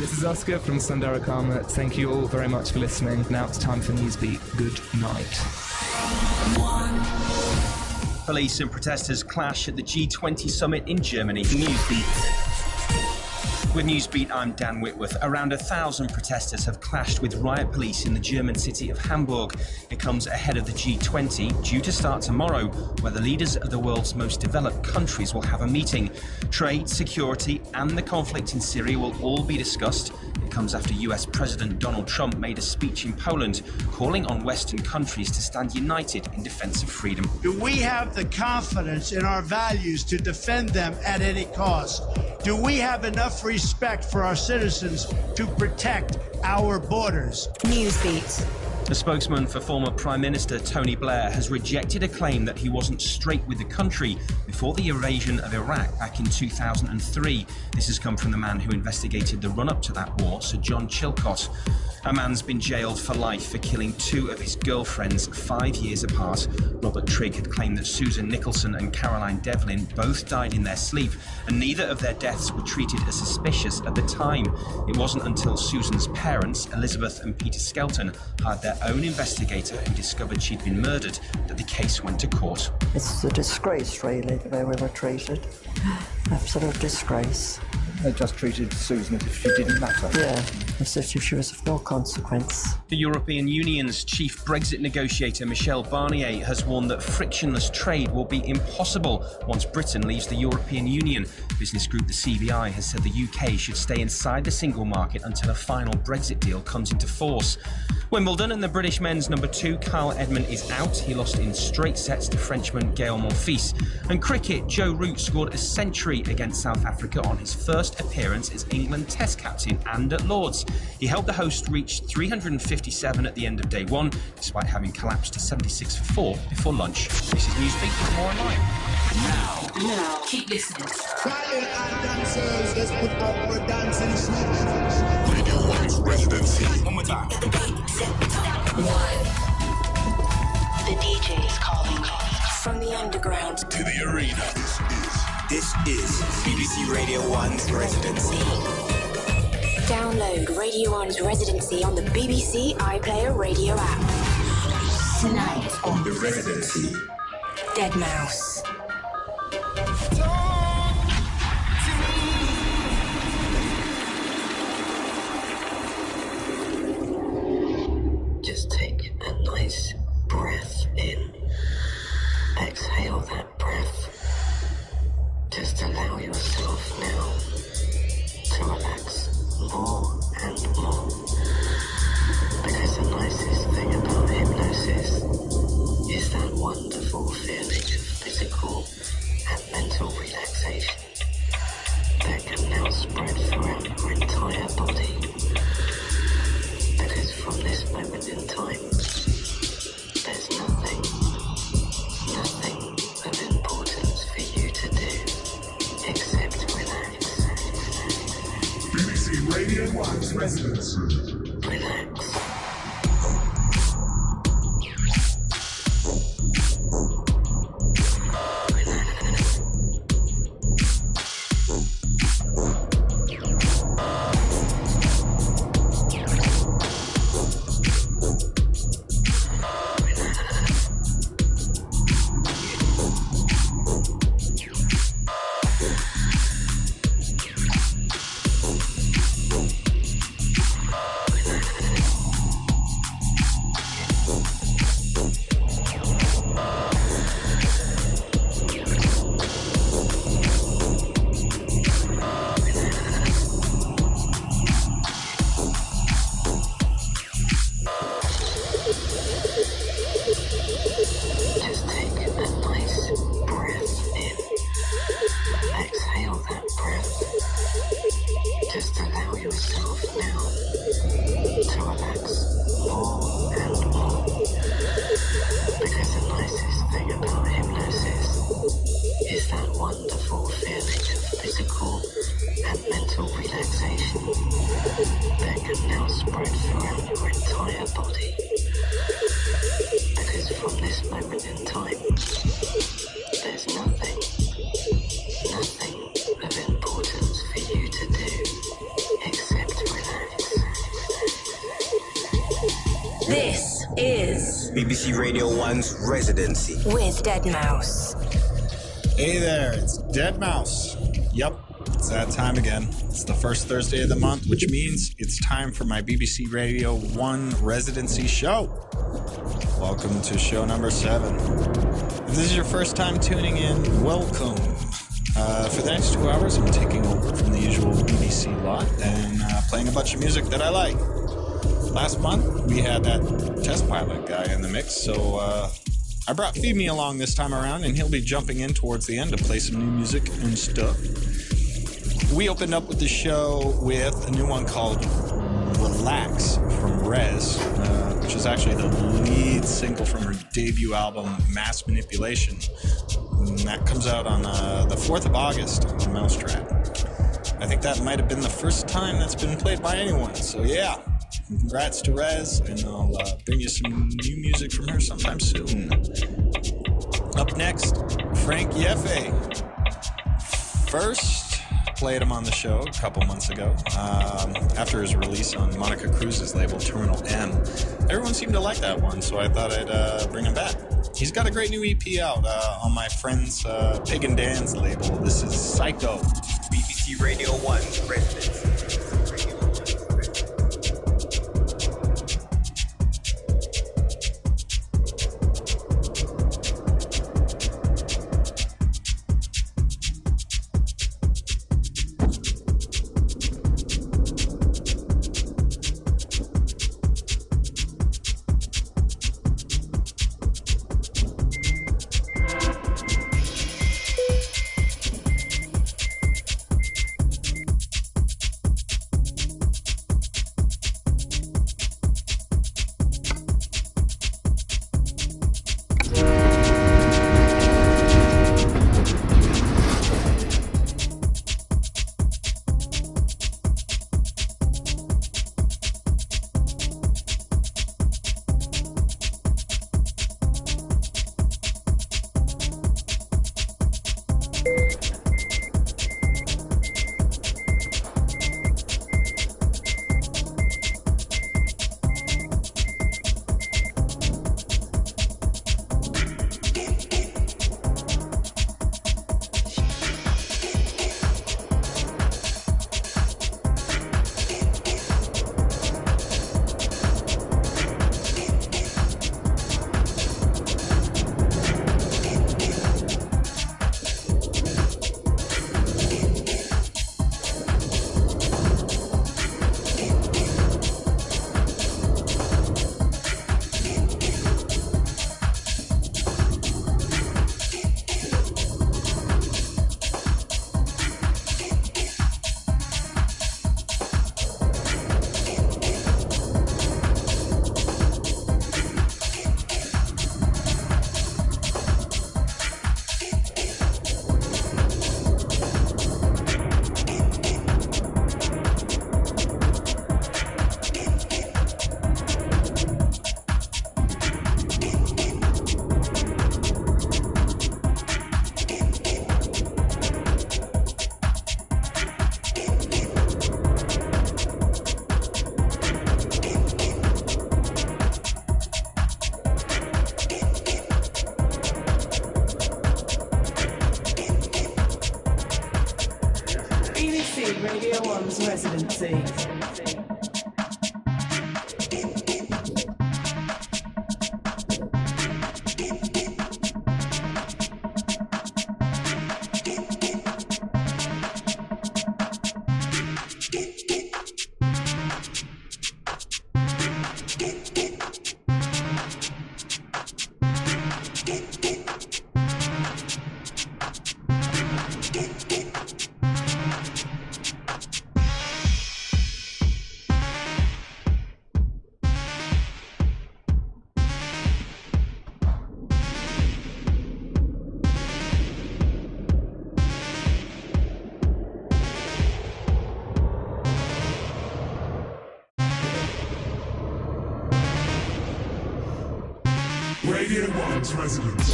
This is Oscar from Sundarakama. Thank you all very much for listening. Now it's time for Newsbeat. Good night. Police and protesters clash at the G20 summit in Germany. Newsbeat. With Newsbeat, I'm Dan Whitworth. Around 1,000 protesters have clashed with riot police in the German city of Hamburg. It comes ahead of the G20, due to start tomorrow, where the leaders of the world's most developed countries will have a meeting. Trade, security and the conflict in Syria will all be discussed. It comes after US President Donald Trump made a speech in Poland, calling on Western countries to stand united in defense of freedom. Do we have the confidence in our values to defend them at any cost? Do we have enough respect for our citizens to protect our borders? Newsbeat. A spokesman for former Prime Minister Tony Blair has rejected a claim that he wasn't straight with the country before the invasion of Iraq back in 2003. This has come from the man who investigated the run-up to that war, Sir John Chilcot. A man's been jailed for life for killing two of his girlfriends 5 years apart. Robert Trigg had claimed that Susan Nicholson and Caroline Devlin both died in their sleep, and neither of their deaths were treated as suspicious at the time. It wasn't until Susan's parents, Elizabeth and Peter Skelton, hired their own investigator who discovered she'd been murdered that the case went to court. It's a disgrace, really, the way we were treated. Absolute disgrace. They just treated Susan as if she didn't matter. Yeah, as if she was of no consequence. The European Union's chief Brexit negotiator, Michel Barnier, has warned that frictionless trade will be impossible once Britain leaves the European Union. Business group the CBI has said the UK should stay inside the single market until a final Brexit deal comes into force. Wimbledon and the British men's number 2, Kyle Edmund, is out. He lost in straight sets to Frenchman Gael Monfils. And cricket, Joe Root scored a century against South Africa on his first appearance as England Test captain and at Lords. He helped the host reach 357 at the end of day one, despite having collapsed to 76 for 4 before lunch. This is Newsbeat, with more online. Now, keep listening. Flying and dancers, let's put up our dancing shoes. Radio 1's residency. One more time. The DJ is calling from the underground To the arena. This is BBC Radio 1's residency. Download Radio 1's Residency on the BBC iPlayer radio app. Tonight on the residency. Dead Mouse. Just take a nice breath in. Exhale that breath. Just allow yourself now to relax more and more. Because the nicest thing about hypnosis is that wonderful feeling of physical and mental relaxation that can now spread throughout your entire body. Because from this moment in time, there's nothing of importance for you to do except relax. BBC Radio 1's residency. Relax. Nothing of importance for you to do except relax. BBC Radio 1's residency. With Dead Mouse. Hey there, it's Dead Mouse. Yep, it's that time again. It's the first Thursday of the month, which means it's time for my BBC Radio 1 residency show. Welcome to show number 7. If this is your first time tuning in, welcome. For the next 2 hours, I'm taking over from the usual BBC lot and playing a bunch of music that I like. Last month, we had that test pilot guy in the mix, so I brought Feed Me along this time around, and he'll be jumping in towards the end to play some new music and stuff. We opened up with the show with a new one called Relax from Rez, which is actually the lead single from her debut album, Mass Manipulation. And that comes out on the 4th of August on Mousetrap. I think that might have been the first time that's been played by anyone, so yeah. Congrats to Rez, and I'll bring you some new music from her sometime soon. Up next, Frank Yeffe. First, played him on the show a couple months ago, after his release on Monica Cruz's label, Terminal M. Everyone seemed to like that one, so I thought I'd bring him back. He's got a great new EP out on my friend's Pig and Dan's label. This is Psycho. BBC Radio 1's residency. Radio 1's residency. Radio 1's residence.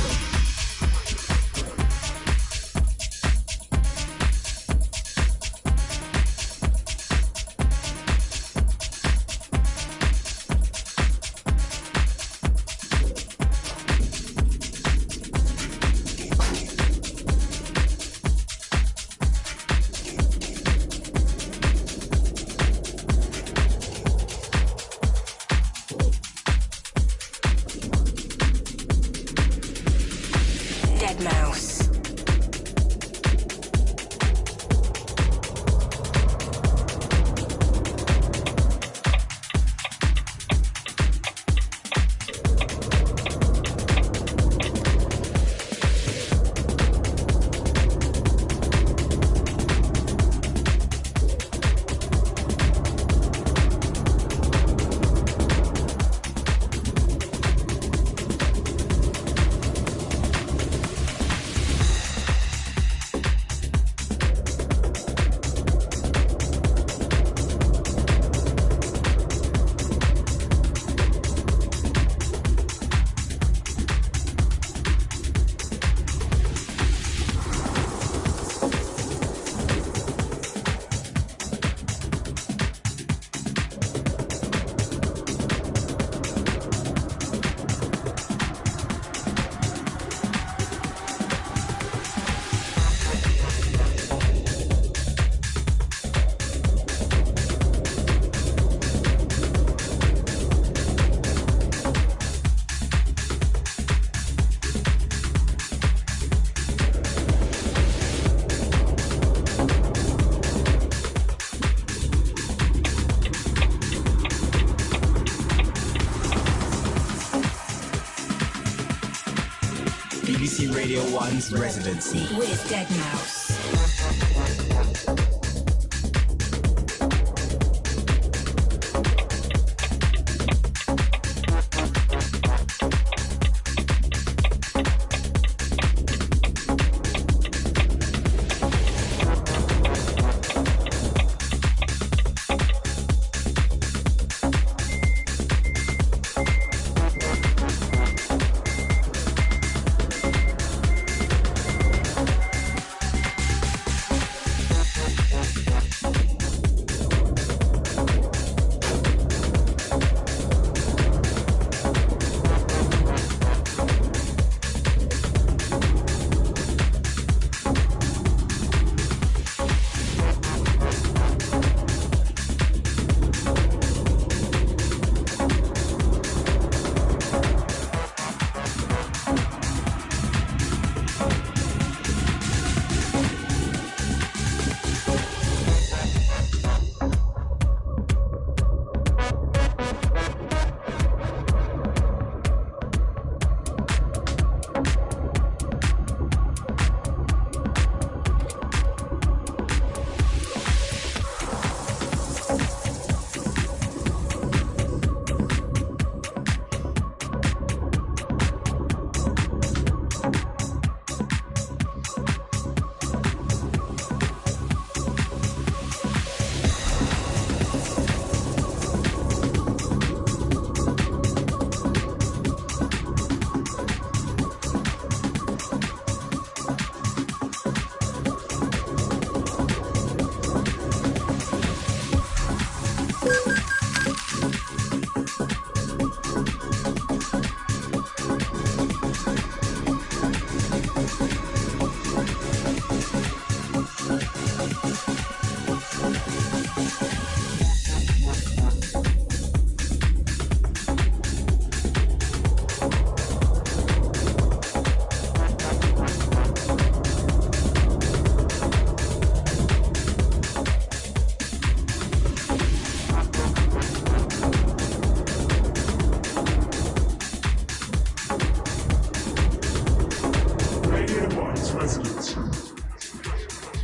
BBC Radio 1's residency. With Dead Mouse.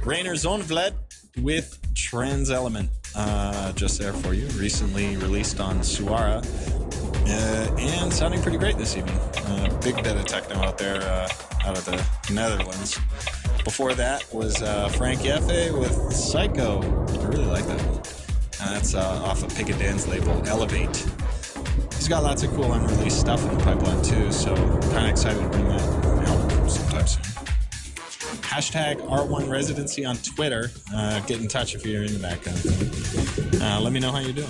Rainer Zonvlet with Trans Element, just there for you. Recently released on Suara, and sounding pretty great this evening. Big bit of techno out there, out of the Netherlands. Before that was Frank Yeffe with Psycho. I really like that one. And that's off of Pick a Dan's label, Elevate. He's got lots of cool unreleased stuff in the pipeline too, so kind of excited to bring that out sometime soon. Hashtag R1 Residency on Twitter. Get in touch if you're into that kind of thing. Let me know how you're doing.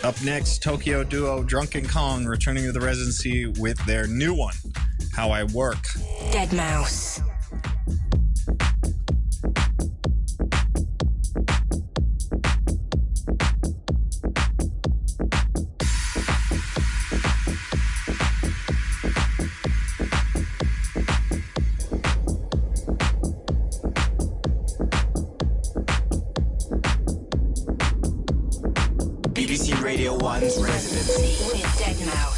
Up next, Tokyo duo Drunken Kong returning to the residency with their new one, How I Work. Dead Mouse. BBC Radio 1's residency. With Dead Mouse.